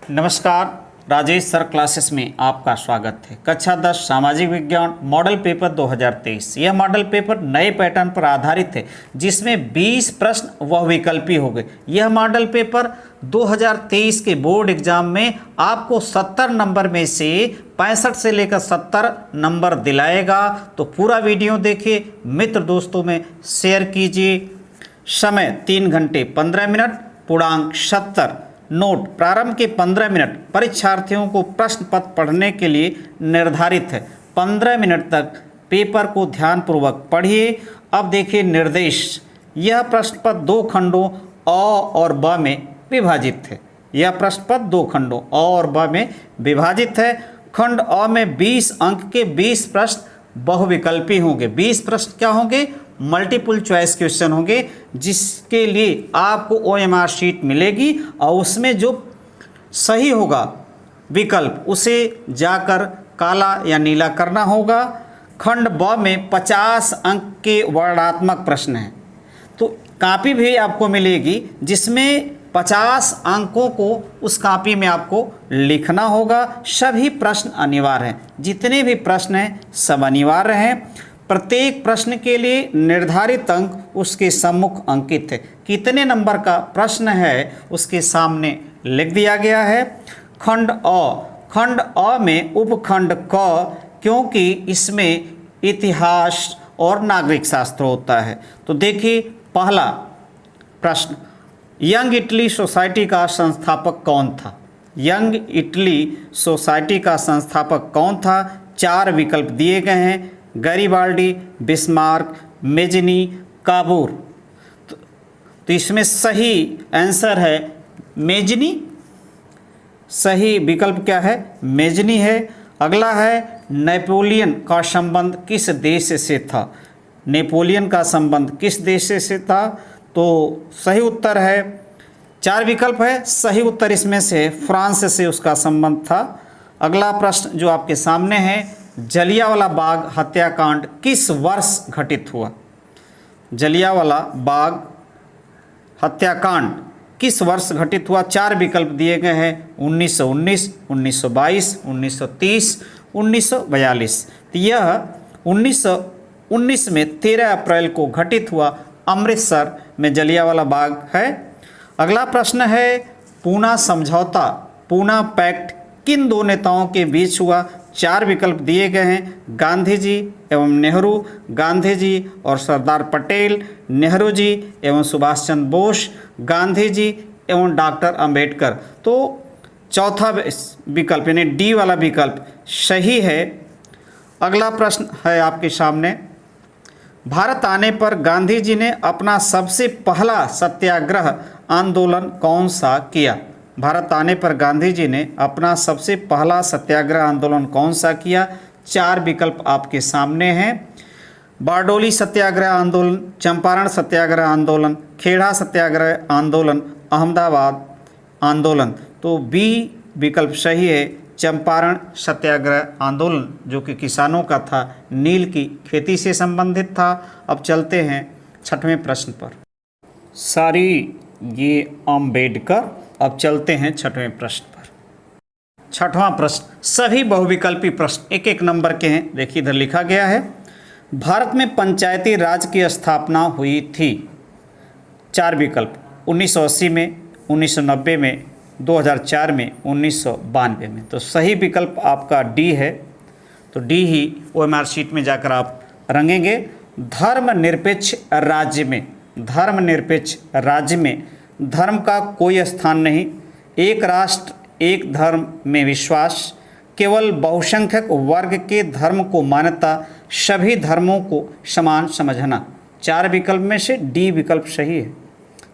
नमस्कार, Rajesh sir classes में आपका स्वागत है। कक्षा 10 सामाजिक विज्ञान मॉडल पेपर 2023। यह मॉडल पेपर नए पैटर्न पर आधारित है जिसमें 20 प्रश्न वह विकल्पी हो गए। यह मॉडल पेपर 2023 के बोर्ड एग्जाम में आपको 70 नंबर में से 65 से लेकर 70 नंबर दिलाएगा। तो पूरा वीडियो देखिए, मित्र दोस्तों में शेयर कीजिए। समय 3 घंटे 15 मिनट, पूर्णांक 70। नोट प्रारंभ के 15 मिनट परीक्षार्थियों को प्रश्न पत्र पढ़ने के लिए निर्धारित है। 15 मिनट तक पेपर को ध्यानपूर्वक पढ़िए। अब देखिए निर्देश। यह प्रश्न पत्र 2 खंडों अ और ब में विभाजित है। यह प्रश्न पत्र 2 खंडों अ और ब में विभाजित है। खंड अ में 20 अंक के 20 प्रश्न बहुविकल्पी होंगे। 20 प्रश्न क्या होंगे? मल्टीपल चॉइस क्वेश्चन होंगे, जिसके लिए आपको OMR शीट मिलेगी और उसमें जो सही होगा विकल्प उसे जाकर काला या नीला करना होगा। खंड ब में 50 अंक के वर्णनात्मक प्रश्न हैं। तो कॉपी भी आपको मिलेगी जिसमें 50 अंकों को उस कॉपी में आपको लिखना होगा। सभी प्रश्न अनिवार्य हैं। जितने भी प्रश्न हैं सब अनिवार्य हैं। प्रत्येक प्रश्न के लिए निर्धारित अंक उसके सम्मुख अंकित है। कितने नंबर का प्रश्न है उसके सामने लिख दिया गया है। खंड अ में उपखंड क, क्योंकि इसमें इतिहास और नागरिक शास्त्र होता है। तो देखिए पहला प्रश्न, यंग इटली सोसाइटी का संस्थापक कौन था? यंग इटली सोसाइटी का संस्थापक कौन था? 4 विकल्प दिए गए हैं। Garibaldi, Bismarck, Mazzini, काबूर। तो इसमें सही आंसर है मेजनी। सही विकल्प क्या है? मेजनी है। अगला है, नेपोलियन का संबंध किस देश से था? नेपोलियन का संबंध किस देश से था? तो सही उत्तर है, 4 विकल्प है, सही उत्तर इसमें से फ्रांस से उसका संबंध था। अगला प्रश्न जो आपके सामने है, जलियांवाला बाग हत्याकांड किस वर्ष घटित हुआ? जलियांवाला बाग हत्याकांड किस वर्ष घटित हुआ? 4 विकल्प दिए गए हैं। 1919, 1922, 1930, 1942। तो यह 1919 में 13 अप्रैल को घटित हुआ। अमृतसर में जलियांवाला बाग है। अगला प्रश्न है, पूना समझौता, पूना पैक्ट किन 2 नेताओं के बीच हुआ? 4 विकल्प दिए गए हैं। गांधी जी एवं नेहरू, गांधी जी और सरदार पटेल, नेहरू जी एवं सुभाष चंद्र बोस, गांधी जी एवं डॉक्टर अंबेडकर। तो चौथा विकल्प यानी डी वाला विकल्प सही है। अगला प्रश्न है आपके सामने, भारत आने पर गांधी जी ने अपना सबसे पहला सत्याग्रह आंदोलन कौन सा किया? भारत आने पर गांधी जी ने अपना सबसे पहला सत्याग्रह आंदोलन कौन सा किया? 4 विकल्प आपके सामने हैं। बारडोली सत्याग्रह आंदोलन, चंपारण सत्याग्रह आंदोलन, खेड़ा सत्याग्रह आंदोलन, अहमदाबाद आंदोलन। तो बी विकल्प सही है, चंपारण सत्याग्रह आंदोलन, जो कि किसानों का था, नील की खेती से संबंधित था। अब चलते हैं 6वें प्रश्न पर। सारी ये अम्बेडकर। अब चलते हैं 6वें प्रश्न पर। 6वां प्रश्न, सभी बहुविकल्पी प्रश्न 1-1 नंबर के हैं। देखिए इधर लिखा गया है, भारत में पंचायती राज की स्थापना हुई थी। 4 विकल्प, 1980 में, 1990 में, 2004 में, 1992 में। तो सही विकल्प आपका डी है। तो डी ही OMR शीट में जाकर आप रंगेंगे। धर्मनिरपेक्ष राज्य में, धर्मनिरपेक्ष राज्य में धर्म का कोई स्थान नहीं। एक राष्ट्र एक धर्म में विश्वास, केवल बहुसंख्यक वर्ग के धर्म को मान्यता, सभी धर्मों को समान समझना। 4 विकल्प में से डी विकल्प सही है।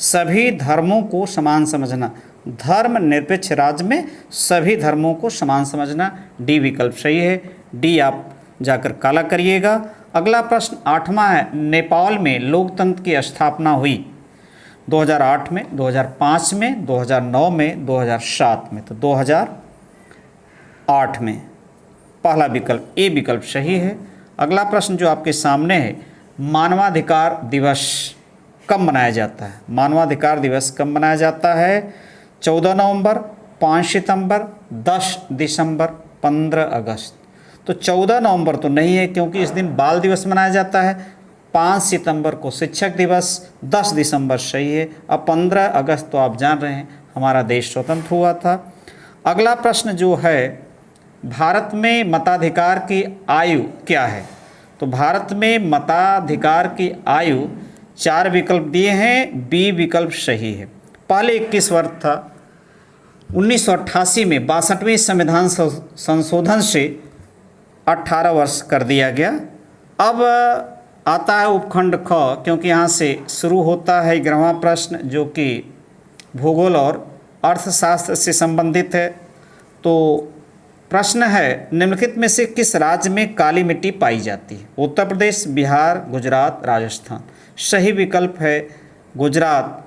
सभी धर्मों को समान समझना, धर्मनिरपेक्ष राज्य में सभी धर्मों को समान समझना, डी विकल्प सही है। डी आप जाकर काला करिएगा। अगला प्रश्न 8वां है, नेपाल में लोकतंत्र की स्थापना हुई 2008 में, 2005 में, 2009 में, 2007 में। तो 2008 में पहला विकल्प ए विकल्प सही है। अगला प्रश्न जो आपके सामने है, मानवाधिकार दिवस कब मनाया जाता है? मानवाधिकार दिवस कब मनाया जाता है? 14 नवंबर, 5 सितंबर, 10 दिसंबर, 15 अगस्त। तो 14 नवंबर तो नहीं है क्योंकि इस दिन बाल दिवस मनाया जाता है। 5 सितंबर को शिक्षक दिवस, 10 दिसंबर सही है। अब 15 अगस्त तो आप जान रहे हैं हमारा देश स्वतंत्र हुआ था। अगला प्रश्न जो है, भारत में मताधिकार की आयु क्या है? तो भारत में मताधिकार की आयु 4 विकल्प दिए हैं, बी विकल्प सही है। पहले 21 वर्ष था, 1988 में 62वें संविधान संशोधन से 18 वर्ष कर दिया गया। अब आता है उपखंड ख, क्योंकि यहाँ से शुरू होता है 11वां प्रश्न जो कि भूगोल और अर्थशास्त्र से संबंधित है। तो प्रश्न है, निम्नलिखित में से किस राज्य में काली मिट्टी पाई जाती है? उत्तर प्रदेश, बिहार, गुजरात, राजस्थान। सही विकल्प है गुजरात,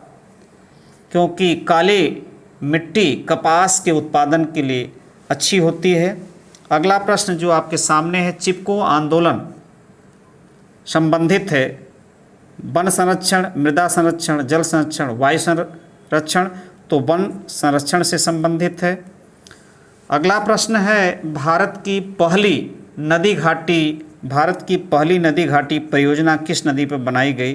क्योंकि काली मिट्टी कपास के उत्पादन के लिए अच्छी होती है। अगला प्रश्न जो आपके सामने है, चिपको आंदोलन संबंधित है वन संरक्षण, मृदा संरक्षण, जल संरक्षण, वायु संरक्षण। तो वन संरक्षण से संबंधित है। अगला प्रश्न है, भारत की पहली नदी घाटी परियोजना किस नदी पर बनाई गई?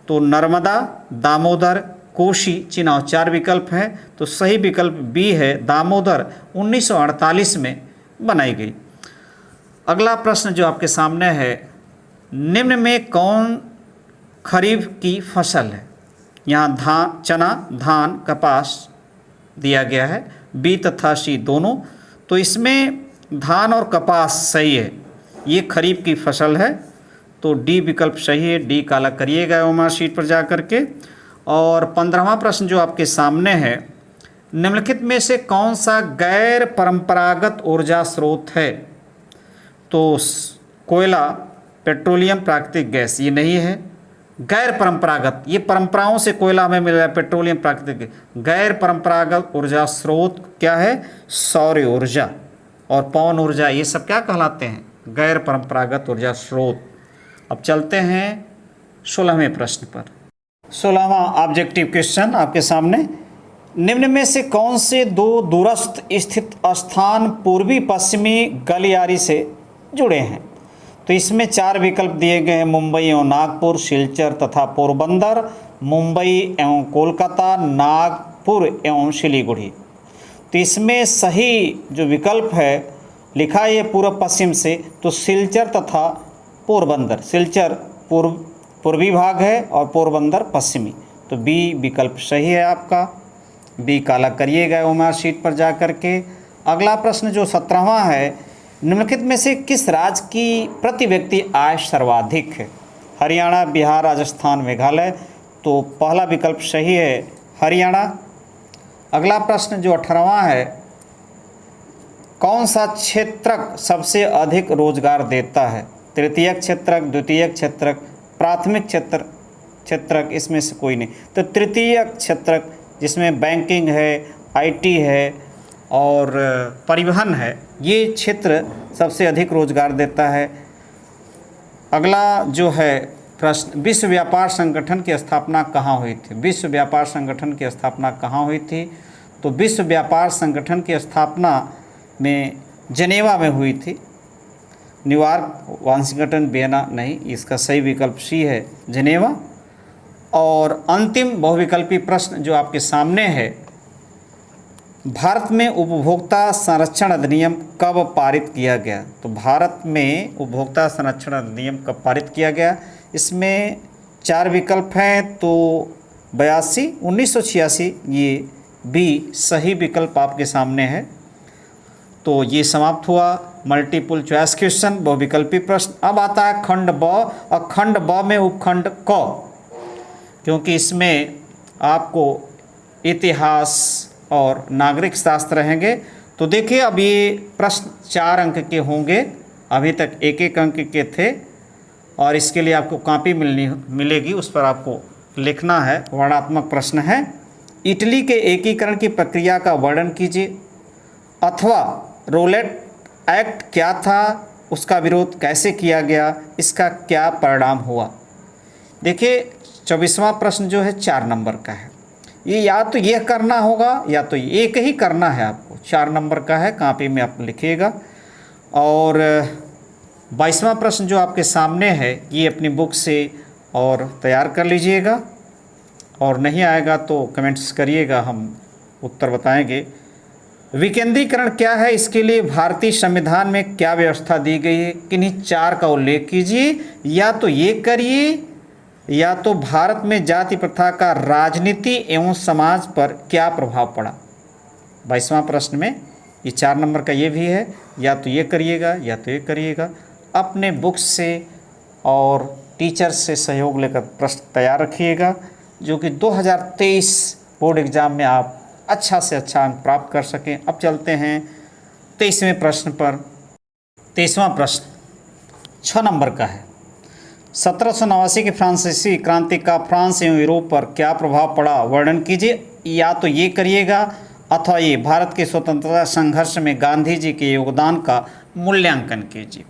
तो नर्मदा, दामोदर, कोशी, चिनाब। 4 विकल्प हैं, तो सही विकल्प बी है दामोदर, 1948 में बनाई गई। अगला प्रश्न जो आपके सामने है, निम्न में कौन खरीफ की फसल है? यहाँ चना, धान, कपास दिया गया है, बी तथा सी दोनों। तो इसमें धान और कपास सही है, ये खरीफ की फसल है। तो डी विकल्प सही है, डी काला करिएगा ओमा शीट पर जा कर के। और 15वां प्रश्न जो आपके सामने है, निम्नलिखित में से कौन सा गैर परंपरागत ऊर्जा स्रोत है? तो कोयला, पेट्रोलियम, प्राकृतिक गैस। ये नहीं है गैर परंपरागत, ये परंपराओं से कोयला हमें मिल रहा है, पेट्रोलियम, प्राकृतिक। गैर परंपरागत ऊर्जा स्रोत क्या है? सौर ऊर्जा और पवन ऊर्जा, ये सब क्या कहलाते हैं? गैर परंपरागत ऊर्जा स्रोत। अब चलते हैं 16वें प्रश्न पर। 16वां ऑब्जेक्टिव क्वेश्चन आपके सामने, निम्न में से कौन से 2 दूरस्थ स्थित स्थान पूर्वी पश्चिमी गलियारी से जुड़े हैं? तो इसमें 4 विकल्प दिए गए हैं, मुंबई एवं नागपुर, सिलचर तथा पोरबंदर, मुंबई एवं कोलकाता, नागपुर एवं सिलीगुड़ी। तो इसमें सही जो विकल्प है लिखा है ये पूर्व पश्चिम से, तो सिलचर तथा पोरबंदर। सिलचर पूर्वी भाग है और पोरबंदर पश्चिमी। तो बी विकल्प सही है आपका, बी काला करिएगा उम्र शीट पर जा कर के। अगला प्रश्न जो 17वां है, निम्नलिखित में से किस राज्य की प्रति व्यक्ति आय सर्वाधिक है? हरियाणा, बिहार, राजस्थान, मेघालय। तो पहला विकल्प सही है हरियाणा। अगला प्रश्न जो 18वां है, कौन सा क्षेत्रक सबसे अधिक रोजगार देता है? तृतीयक क्षेत्रक, द्वितीयक क्षेत्रक, प्राथमिक क्षेत्रक, इसमें से कोई नहीं। तो तृतीयक क्षेत्रक, जिसमें बैंकिंग है, आईटी है और परिवहन है, ये क्षेत्र सबसे अधिक रोजगार देता है। अगला जो है प्रश्न, विश्व व्यापार संगठन की स्थापना कहाँ हुई थी? विश्व व्यापार संगठन की स्थापना कहाँ हुई थी? तो विश्व व्यापार संगठन की स्थापना में जनेवा में हुई थी। न्यूयॉर्क, वाशिंगटन, वियना नहीं, इसका सही विकल्प सी है, जनेवा। और अंतिम बहुविकल्पी प्रश्न जो आपके सामने है, भारत में उपभोक्ता संरक्षण अधिनियम कब पारित किया गया? तो भारत में उपभोक्ता संरक्षण अधिनियम कब पारित किया गया? इसमें 4 विकल्प हैं, तो 82, 1986, ये बी सही विकल्प आपके सामने है। तो ये समाप्त हुआ मल्टीपल चॉइस क्वेश्चन, बहुविकल्पी प्रश्न। अब आता है खंड ब, और खंड ब में उपखंड क, क्योंकि इसमें आपको इतिहास और नागरिक शास्त्र रहेंगे। तो देखिए, अब ये प्रश्न 4 अंक के होंगे, अभी तक 1-1 अंक के थे, और इसके लिए आपको कॉपी मिलेगी, उस पर आपको लिखना है। वर्णनात्मक प्रश्न है, इटली के एकीकरण की प्रक्रिया का वर्णन कीजिए, अथवा रोलेट एक्ट क्या था, उसका विरोध कैसे किया गया, इसका क्या परिणाम हुआ। देखिए 24वां प्रश्न जो है 4 नंबर का है, ये या तो ये करना होगा या तो एक ही करना है आपको। 4 नंबर का है, कॉपी में आप लिखिएगा। और 22वां प्रश्न जो आपके सामने है ये अपनी बुक से और तैयार कर लीजिएगा, और नहीं आएगा तो कमेंट्स करिएगा, हम उत्तर बताएंगे। विकेंद्रीकरण क्या है, इसके लिए भारतीय संविधान में क्या व्यवस्था दी गई है, किन्हीं 4 का उल्लेख कीजिए। या तो ये करिए, या तो भारत में जाति प्रथा का राजनीति एवं समाज पर क्या प्रभाव पड़ा। 22वां प्रश्न में ये 4 नंबर का ये भी है, या तो ये करिएगा या तो ये करिएगा। अपने बुक से और टीचर से सहयोग लेकर प्रश्न तैयार रखिएगा, जो कि 2023 बोर्ड एग्ज़ाम में आप अच्छा से अच्छा अंक प्राप्त कर सकें। अब चलते हैं 23वें प्रश्न पर। 23वां प्रश्न 6 नंबर का है। 1789 की फ्रांसीसी क्रांति का फ्रांस एवं यूरोप पर क्या प्रभाव पड़ा, वर्णन कीजिए। या तो ये करिएगा अथवा ये भारत के स्वतंत्रता संघर्ष में गांधी जी के योगदान का मूल्यांकन कीजिए।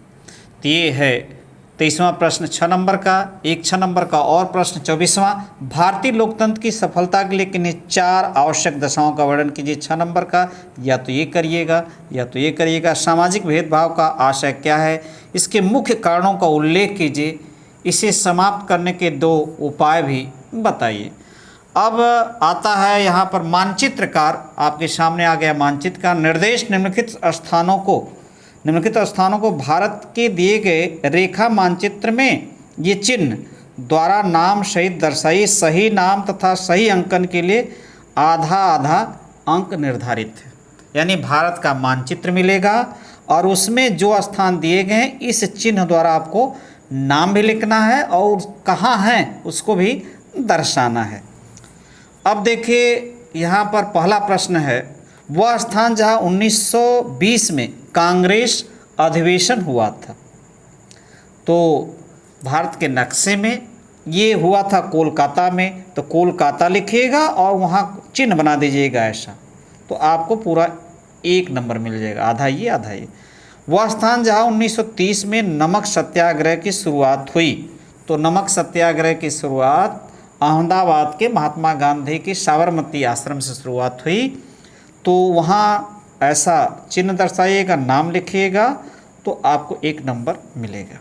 तो ये है 23वां प्रश्न 6 नंबर का। एक 6 नंबर का और प्रश्न 24वां, भारतीय लोकतंत्र की सफलता के लिए किन्हीं 4 आवश्यक दशाओं का वर्णन कीजिए। 6 नंबर का या तो ये करिएगा या तो ये करिएगा। सामाजिक भेदभाव का आशय क्या है, इसके मुख्य कारणों का उल्लेख कीजिए। इसे समाप्त करने के 2 उपाय भी बताइए। अब आता है यहाँ पर मानचित्रकार, आपके सामने आ गया मानचित्रकार। निर्देश निम्नलिखित स्थानों को भारत के दिए गए रेखा मानचित्र में ये चिन्ह द्वारा नाम सहित दर्शाइए। सही नाम तथा सही अंकन के लिए आधा आधा अंक निर्धारित है। यानी भारत का मानचित्र मिलेगा और उसमें जो स्थान दिए गए हैं इस चिन्ह द्वारा आपको नाम भी लिखना है और कहाँ हैं उसको भी दर्शाना है। अब देखिए यहाँ पर पहला प्रश्न है, वह स्थान जहाँ 1920 में कांग्रेस अधिवेशन हुआ था। तो भारत के नक्शे में ये हुआ था कोलकाता में, तो कोलकाता लिखिएगा और वहाँ चिन्ह बना दीजिएगा ऐसा, तो आपको पूरा 1 नंबर मिल जाएगा। आधा ये आधा ये। वह स्थान जहाँ 1930 में नमक सत्याग्रह की शुरुआत हुई, तो नमक सत्याग्रह की शुरुआत अहमदाबाद के महात्मा गांधी की साबरमती आश्रम से शुरुआत हुई, तो वहाँ ऐसा चिन्ह दर्शाइएगा, नाम लिखिएगा, तो आपको 1 नंबर मिलेगा।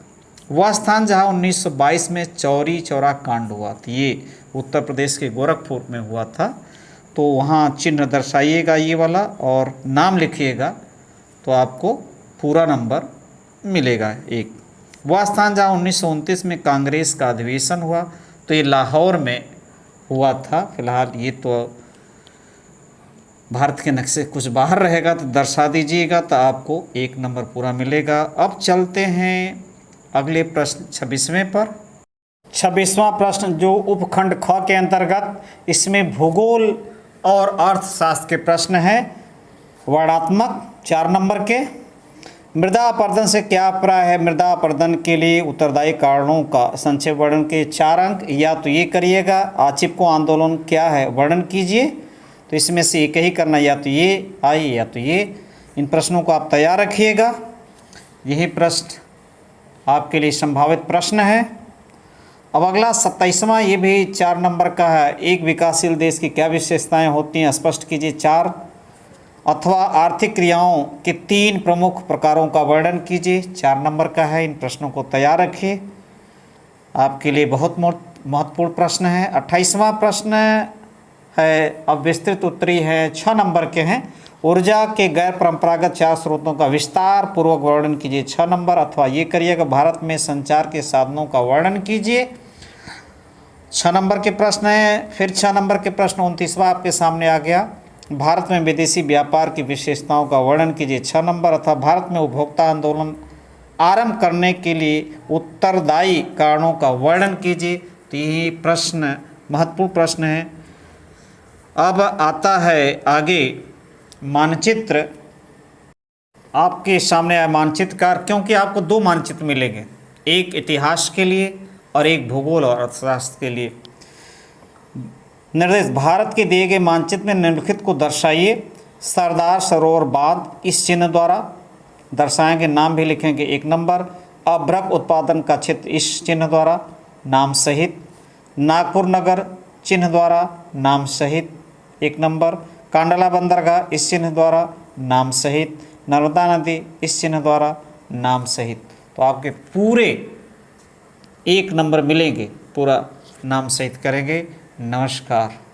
वह स्थान जहाँ 1922 में चौरी चौरा कांड हुआ था, ये उत्तर प्रदेश के गोरखपुर में हुआ था, तो वहाँ चिन्ह दर्शाइएगा ये वाला और नाम लिखिएगा, तो आपको पूरा नंबर मिलेगा 1। वह स्थान जहाँ 1929 में कांग्रेस का अधिवेशन हुआ, तो ये लाहौर में हुआ था। फिलहाल ये तो भारत के नक्शे कुछ बाहर रहेगा तो दर्शा दीजिएगा, तो आपको 1 नंबर पूरा मिलेगा। अब चलते हैं अगले प्रश्न 26वें पर। 26वां प्रश्न जो उपखंड ख के अंतर्गत, इसमें भूगोल और अर्थशास्त्र के प्रश्न हैं, वर्णात्मक 4 नंबर के। मृदा अपरदन से क्या अभिप्राय है, मृदा अपरदन के लिए उत्तरदायी कारणों का संक्षेप वर्णन के 4 अंक। या तो ये करिएगा, आचिपको आंदोलन क्या है वर्णन कीजिए, तो इसमें से एक ही करना, या तो ये आई या तो ये। इन प्रश्नों को आप तैयार रखिएगा, यही प्रश्न आपके लिए संभावित प्रश्न है। अब अगला 27वां, ये भी 4 नंबर का है। एक विकासशील देश की क्या विशेषताएं होती हैं, स्पष्ट कीजिए 4। अथवा आर्थिक क्रियाओं के 3 प्रमुख प्रकारों का वर्णन कीजिए, 4 नंबर का है। इन प्रश्नों को तैयार रखिए, आपके लिए बहुत महत्वपूर्ण प्रश्न है। 28वां प्रश्न है, अब विस्तृत उत्तरी है, 6 नंबर के हैं। ऊर्जा के गैर परंपरागत 4 स्रोतों का विस्तार पूर्वक वर्णन कीजिए, 6 नंबर। अथवा ये करिएगा, भारत में संचार के साधनों का वर्णन कीजिए, 6 नंबर के प्रश्न है। फिर 6 नंबर के प्रश्न 29वां आपके सामने आ गया, भारत में विदेशी व्यापार की विशेषताओं का वर्णन कीजिए, 6 नंबर। अथवा भारत में उपभोक्ता आंदोलन आरंभ करने के लिए उत्तरदायी कारणों का वर्णन कीजिए। तो यही प्रश्न महत्वपूर्ण प्रश्न है। अब आता है आगे मानचित्र, आपके सामने आया मानचित्रकार, क्योंकि आपको 2 मानचित्र मिलेंगे, एक इतिहास के लिए और एक भूगोल और अर्थशास्त्र के लिए। निर्देश, भारत के दिए गए मानचित्र में निम्नलिखित को दर्शाइए। सरदार सरोवर बांध इस चिन्ह द्वारा दर्शाएंगे, नाम भी लिखेंगे, 1 नंबर। अभ्रक उत्पादन का क्षेत्र इस चिन्ह द्वारा नाम सहित। नागपुर नगर चिन्ह द्वारा नाम सहित 1 नंबर, कांडला बंदरगाह इस चिन्ह द्वारा नाम सहित, नर्मदा नदी इस चिन्ह द्वारा नाम सहित। तो आपके पूरे 1 नंबर मिलेंगे, पूरा नाम सहित करेंगे। नमस्कार।